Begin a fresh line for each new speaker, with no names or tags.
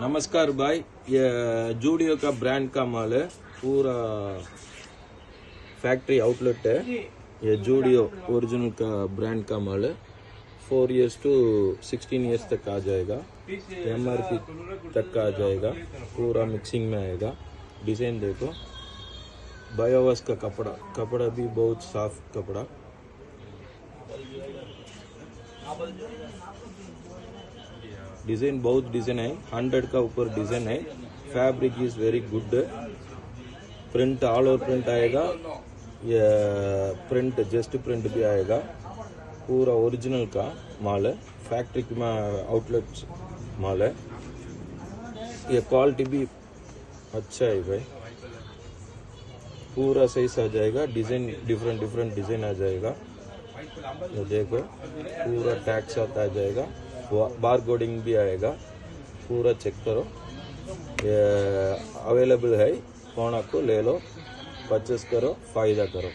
नमस्कार भाई, ये जूडियो का ब्रांड का माल है, पूरा फैक्ट्री आउटलेट है। ये जूडियो ओरिजिनल का ब्रांड का माल है। 4 इयर्स टू 16 इयर्स तक आ जाएगा, MRP तक आ जाएगा, पूरा मिक्सिंग में आएगा। डिजाइन देखो, बायोवास का कपड़ा भी बहुत साफ कपड़ा। डिजाइन बहुत डिजाइन है, 100 का ऊपर डिजाइन है। Fabric is very good. Print all over print आएगा, ये प्रिंट जस्ट प्रिंट भी आएगा। पूरा ओरिजिनल का माल है, फैक्ट्री में आउटलेट माल है। ये क्वालिटी भी अच्छा है भाई। पूरा सही से आ जाएगा, डिजाइन डिफरेंट डिजाइन आ जाएगा। ये देखो, पूरा टैग साथ आ जाएगा, बार कोडिंग भी आएगा। पूरा चेक करो, ये अवेलेबल है। फोन को ले लो, परचेस करो, फायदा करो।